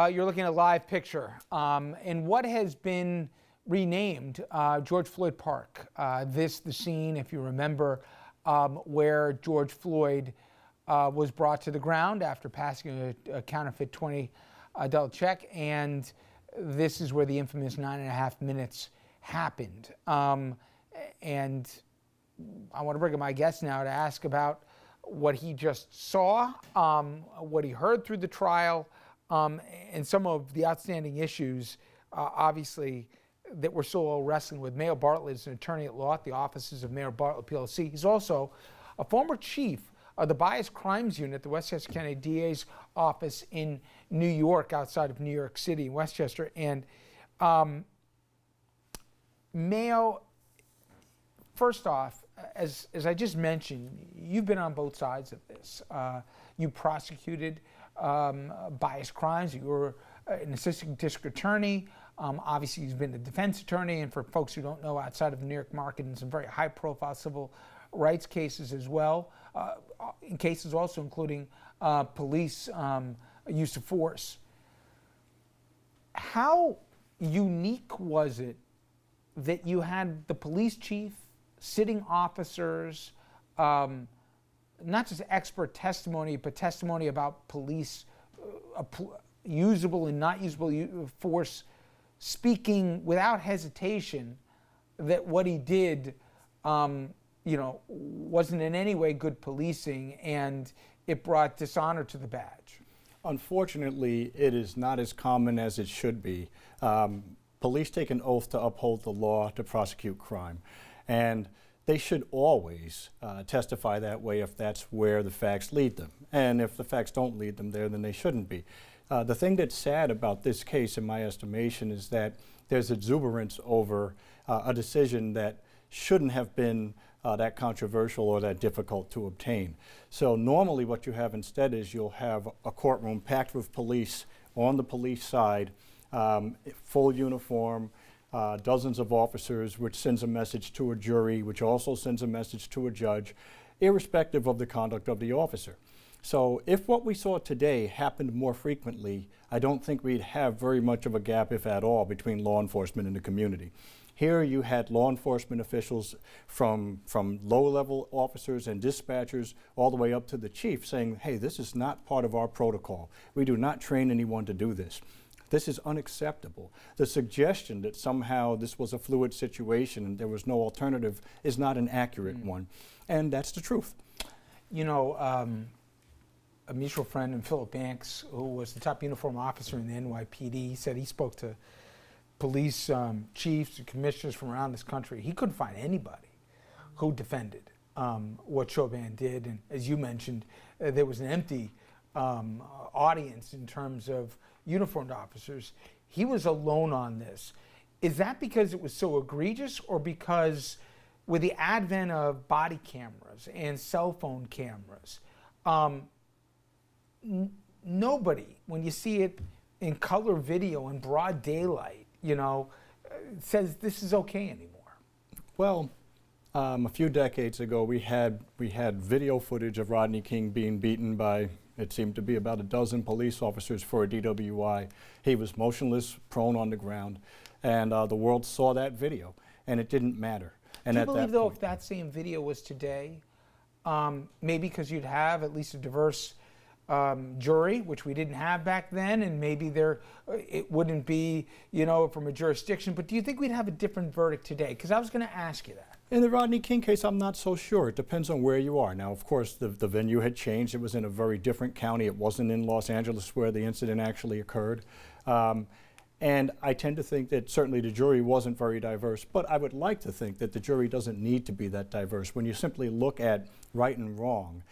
You're looking at a live picture in what has been renamed George Floyd Park. The scene, if you remember, where George Floyd was brought to the ground after passing a counterfeit $20 check, and this is where the infamous 9.5 minutes happened. And I want to bring in my guest now to ask about what he just saw, what he heard through the trial, and some of the outstanding issues, obviously, that we're still wrestling with. Mayo Bartlett is an attorney at law at the offices of Mayo Bartlett PLC. He's also a former chief of the Bias Crimes Unit at the Westchester County DA's office in New York, outside of New York City, Westchester. And Mayo, first off, as I just mentioned, you've been on both sides of this. You prosecuted bias crimes. You were an assistant district attorney. Obviously, you've been a defense attorney, and for folks who don't know, outside of the New York market, in some very high-profile civil rights cases as well, in cases also including police use of force. How unique was it that you had the police chief, sitting officers, not just expert testimony, but testimony about police usable and not usable force, speaking without hesitation that what he did, wasn't in any way good policing, and it brought dishonor to the badge? Unfortunately, it is not as common as it should be. Police take an oath to uphold the law, to prosecute crime, and they should always testify that way if that's where the facts lead them. And if the facts don't lead them there, then they shouldn't be. The thing that's sad about this case, in my estimation, is that there's exuberance over a decision that shouldn't have been that controversial or that difficult to obtain. So normally what you have instead is you'll have a courtroom packed with police on the police side, full uniform, dozens of officers, which sends a message to a jury, which also sends a message to a judge, irrespective of the conduct of the officer. So if what we saw today happened more frequently, I don't think we'd have very much of a gap, if at all, between law enforcement and the community. Here you had law enforcement officials from low-level officers and dispatchers all the way up to the chief saying, hey, this is not part of our protocol. We do not train anyone to do this. This is unacceptable. The suggestion that somehow this was a fluid situation and there was no alternative is not an accurate one. And that's the truth. You know, a mutual friend in Philip Banks, who was the top uniform officer in the NYPD, said he spoke to police chiefs and commissioners from around this country. He couldn't find anybody who defended what Chauvin did. And as you mentioned, there was an empty audience in terms of uniformed officers. He was alone on this. Is that because it was so egregious, or because with the advent of body cameras and cell phone cameras, nobody, when you see it in color video in broad daylight, says this is okay anymore? Well, a few decades ago, we had video footage of Rodney King being beaten by, it seemed to be, about a dozen police officers for a DWI. He was motionless, prone on the ground, and the world saw that video, and it didn't matter. And do you believe, though, if that same video was today, maybe because you'd have at least a diverse jury, which we didn't have back then, and maybe it wouldn't be, from a jurisdiction, but do you think we'd have a different verdict today? Because I was going to ask you that. In the Rodney King case, I'm not so sure. It depends on where you are. Now, of course, the venue had changed. It was in a very different county. It wasn't in Los Angeles where the incident actually occurred. And I tend to think that certainly the jury wasn't very diverse, but I would like to think that the jury doesn't need to be that diverse. When you simply look at right and wrong,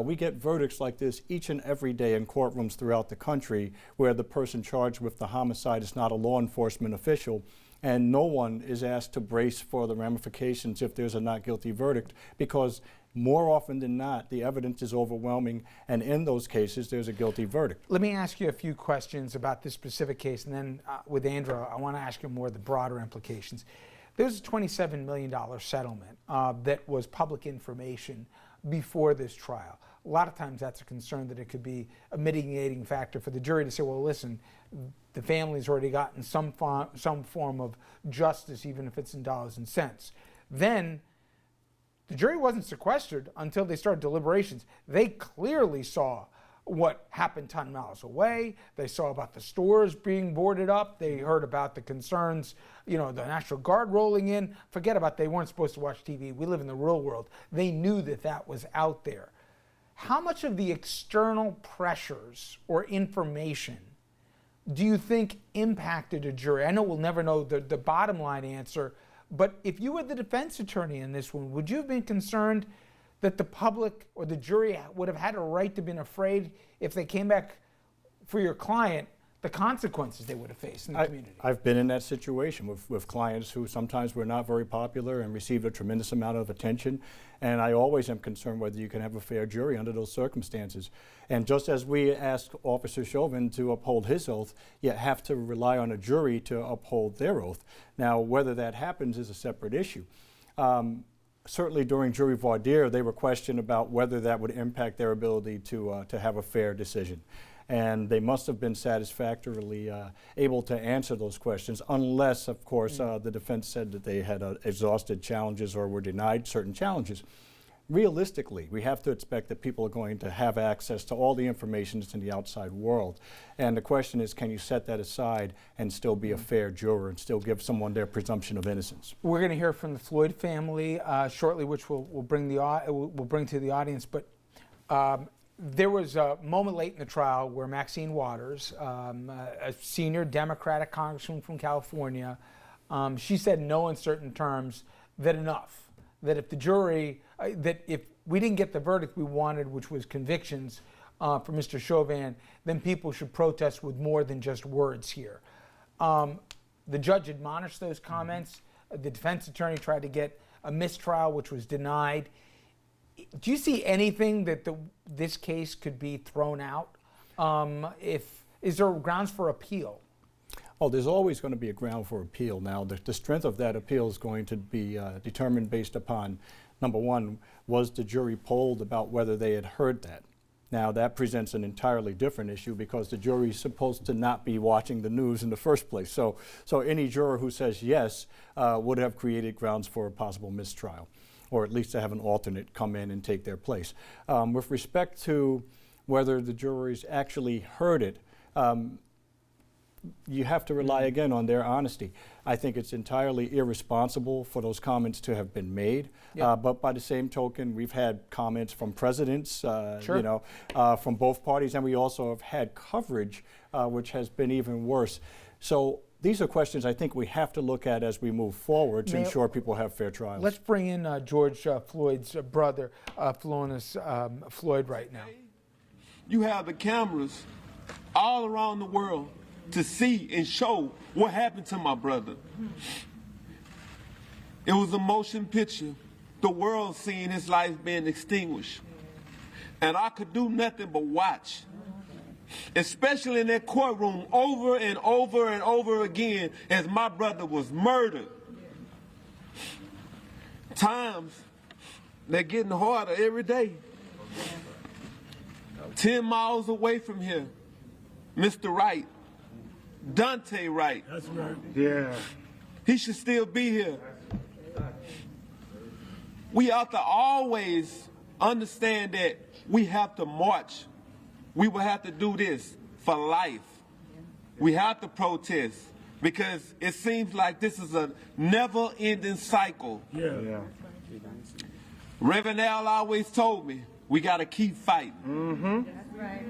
we get verdicts like this each and every day in courtrooms throughout the country, where the person charged with the homicide is not a law enforcement official, and no one is asked to brace for the ramifications if there's a not guilty verdict, because more often than not, the evidence is overwhelming, and in those cases, there's a guilty verdict. Let me ask you a few questions about this specific case, and then with Andrew, I want to ask you more of the broader implications. There's a $27 million settlement that was public information before this trial. A lot of times that's a concern that it could be a mitigating factor for the jury to say, well, listen, the family's already gotten some form of justice, even if it's in dollars and cents. Then the jury wasn't sequestered until they started deliberations. They clearly saw what happened 10 miles away. They saw about the stores being boarded up. They heard about the concerns, the National Guard rolling in. Forget about they weren't supposed to watch TV. We live in the real world. They knew that that was out there. How much of the external pressures or information do you think impacted a jury? I know we'll never know the bottom line answer, but if you were the defense attorney in this one, would you have been concerned that the public or the jury would have had a right to been afraid if they came back for your client, the consequences they would have faced in the community? I've been in that situation with clients who sometimes were not very popular and received a tremendous amount of attention. And I always am concerned whether you can have a fair jury under those circumstances. And just as we asked Officer Chauvin to uphold his oath, you have to rely on a jury to uphold their oath. Now, whether that happens is a separate issue. Certainly during jury voir dire, they were questioned about whether that would impact their ability to have a fair decision. And they must have been satisfactorily able to answer those questions, unless, of course, the defense said that they had exhausted challenges or were denied certain challenges. Realistically, we have to expect that people are going to have access to all the information that's in the outside world. And the question is, can you set that aside and still be a fair juror and still give someone their presumption of innocence? We're going to hear from the Floyd family shortly, which we'll bring to the audience. But there was a moment late in the trial where Maxine Waters, a senior Democratic congresswoman from California, she said in no uncertain terms that enough. That if the jury, that if we didn't get the verdict we wanted, which was convictions for Mr. Chauvin, then people should protest with more than just words here. The judge admonished those comments. The defense attorney tried to get a mistrial, which was denied. Do you see anything that this case could be thrown out? Is there grounds for appeal? Oh, there's always going to be a ground for appeal. Now, the strength of that appeal is going to be determined based upon, number one, was the jury polled about whether they had heard that? Now, that presents an entirely different issue because the jury is supposed to not be watching the news in the first place. So any juror who says yes would have created grounds for a possible mistrial, or at least to have an alternate come in and take their place. With respect to whether the juries actually heard it, you have to rely again on their honesty. I think it's entirely irresponsible for those comments to have been made. Yep. But by the same token, we've had comments from presidents, sure. From both parties, and we also have had coverage, which has been even worse. So these are questions I think we have to look at as we move forward to ensure people have fair trials. Let's bring in George Floyd's brother, Philonise Floyd, right now. You have the cameras all around the world to see and show what happened to my brother. It was a motion picture, the world seeing his life being extinguished. And I could do nothing but watch, especially in that courtroom over and over and over again as my brother was murdered. Times, they're getting harder every day. 10 miles away from here, Mr. Wright, Dante Wright. That's right. Yeah. He should still be here. We have to always understand that we have to march. We will have to do this for life. We have to protest because it seems like this is a never-ending cycle. Yeah. Reverend Al always told me, we got to keep fighting. Mm-hmm. That's right.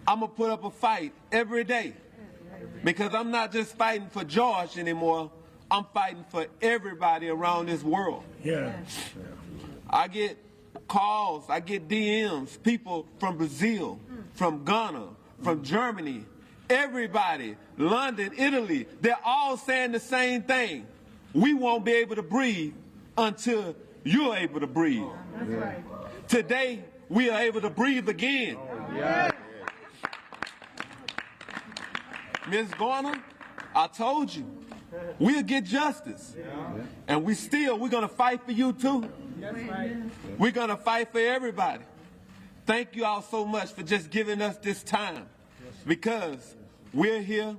I'm going to put up a fight every day. Because I'm not just fighting for George anymore, I'm fighting for everybody around this world. Yeah. I get calls, I get DMs, people from Brazil, from Ghana, from Germany, everybody, London, Italy, they're all saying the same thing. We won't be able to breathe until you're able to breathe. That's right. Today, we are able to breathe again. Yeah. Ms. Garner, I told you, we'll get justice. And we're going to fight for you too. We're going to fight for everybody. Thank you all so much for just giving us this time, because we're here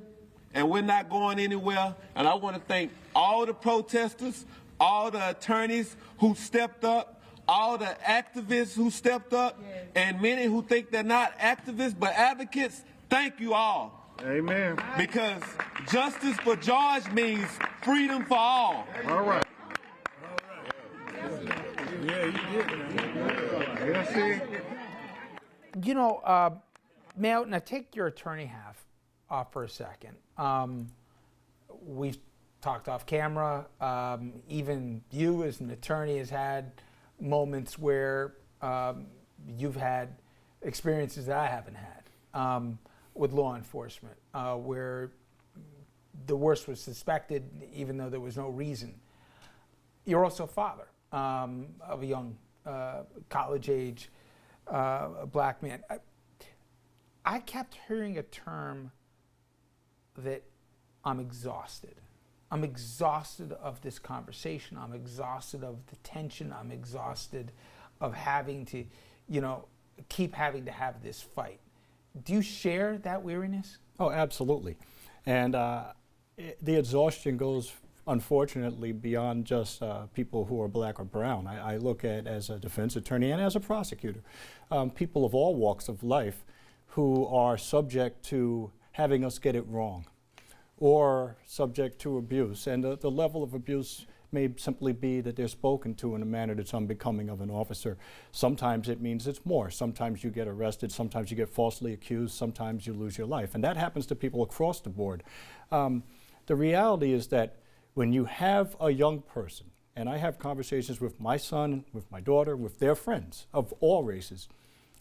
and we're not going anywhere. And I want to thank all the protesters, all the attorneys who stepped up, all the activists who stepped up, and many who think they're not activists but advocates. Thank you all. Amen. Because justice for George means freedom for all. All right. Yeah, you did. Yes, see? You know, Mayo, now take your attorney hat off for a second. We've talked off camera. Even you as an attorney has had moments where you've had experiences that I haven't had with law enforcement, where the worst was suspected even though there was no reason. You're also a father of a young college-age black man. I kept hearing a term that I'm exhausted. I'm exhausted of this conversation. I'm exhausted of the tension. I'm exhausted of having to, keep having to have this fight. Do you share that weariness? Oh, absolutely. And the exhaustion goes, unfortunately, beyond just people who are black or brown. I look at, as a defense attorney and as a prosecutor, people of all walks of life who are subject to having us get it wrong or subject to abuse. And the level of abuse may simply be that they're spoken to in a manner that's unbecoming of an officer. Sometimes it means it's more. Sometimes you get arrested, sometimes you get falsely accused, sometimes you lose your life. And that happens to people across the board. The reality is that when you have a young person, and I have conversations with my son, with my daughter, with their friends of all races,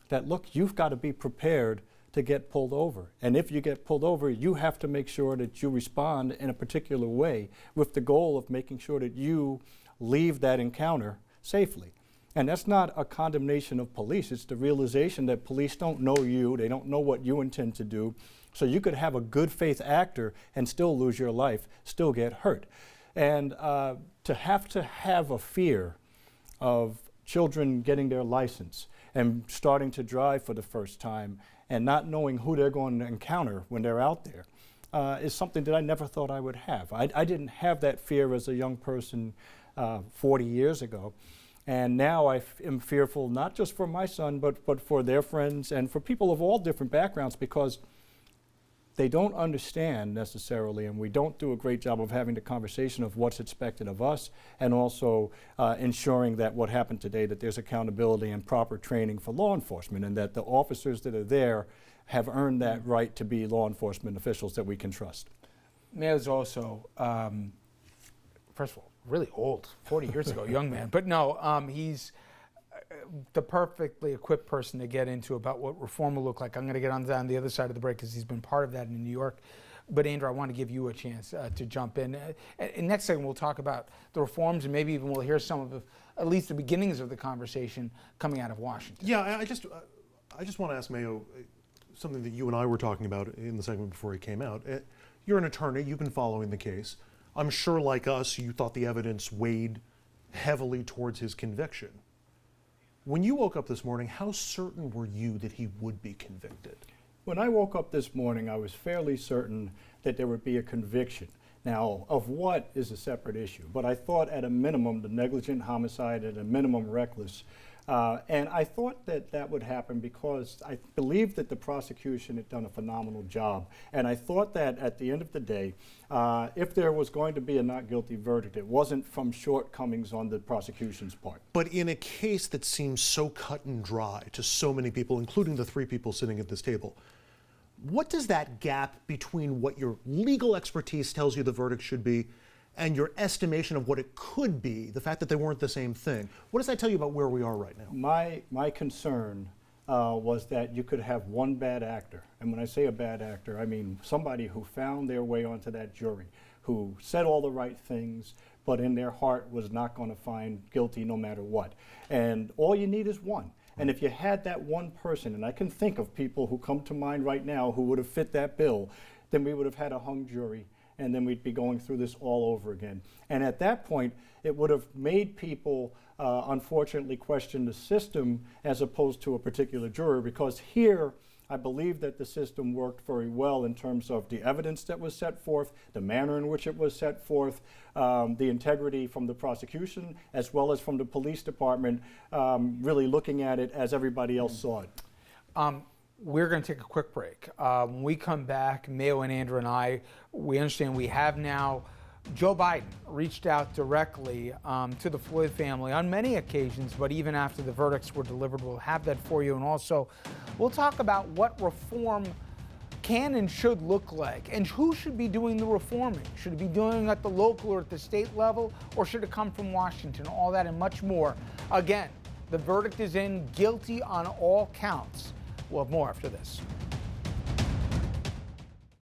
that look, you've got to be prepared to get pulled over. And if you get pulled over, you have to make sure that you respond in a particular way with the goal of making sure that you leave that encounter safely. And that's not a condemnation of police. It's the realization that police don't know you. They don't know what you intend to do. So you could have a good faith actor and still lose your life, still get hurt. And to have a fear of children getting their license and starting to drive for the first time and not knowing who they're going to encounter when they're out there is something that I never thought I would have. I didn't have that fear as a young person 40 years ago. And now I am fearful not just for my son, but for their friends and for people of all different backgrounds, because they don't understand necessarily, and we don't do a great job of having the conversation of what's expected of us, and also ensuring that what happened today, that there's accountability and proper training for law enforcement, and that the officers that are there have earned that right to be law enforcement officials that we can trust. Mayo's also, first of all, really old, 40 years ago, young man. But no, he's the perfectly equipped person to get into about what reform will look like. I'm going to get on down the other side of the break because he's been part of that in New York. But Andrew, I want to give you a chance to jump in. And next segment, we'll talk about the reforms, and maybe even we'll hear some of at least the beginnings of the conversation coming out of Washington. Yeah, I just want to ask Mayo something that you and I were talking about in the segment before he came out. You're an attorney. You've been following the case. I'm sure, like us, you thought the evidence weighed heavily towards his conviction. When you woke up this morning, how certain were you that he would be convicted? When I woke up this morning, I was fairly certain that there would be a conviction. Now, of what is a separate issue, but I thought at a minimum the negligent homicide, at a minimum reckless. And I thought that that would happen because I believed that the prosecution had done a phenomenal job. And I thought that at the end of the day, if there was going to be a not guilty verdict, it wasn't from shortcomings on the prosecution's part. But in a case that seems so cut and dry to so many people, including the three people sitting at this table, what does that gap between what your legal expertise tells you the verdict should be and your estimation of what it could be, the fact that they weren't the same thing, what does that tell you about where we are right now? My concern was that you could have one bad actor. And when I say a bad actor, I mean somebody who found their way onto that jury, who said all the right things, but in their heart was not going to find guilty no matter what. And all you need is one. And if you had that one person, and I can think of people who come to mind right now who would have fit that bill, then we would have had a hung jury, and then we'd be going through this all over again. And at that point, it would have made people unfortunately question the system as opposed to a particular juror, because here, I believe that the system worked very well in terms of the evidence that was set forth, the manner in which it was set forth, the integrity from the prosecution, as well as from the police department, really looking at it as everybody else saw it. We're going to take a quick break. When we come back, Mayo and Andrew and I, we understand we have now Joe Biden reached out directly to the Floyd family on many occasions, but even after the verdicts were delivered, we'll have that for you. And also, we'll talk about what reform can and should look like, and who should be doing the reforming. Should it be doing it at the local or at the state level, or should it come from Washington? All that and much more. Again, the verdict is in, guilty on all counts. We'll have more after this.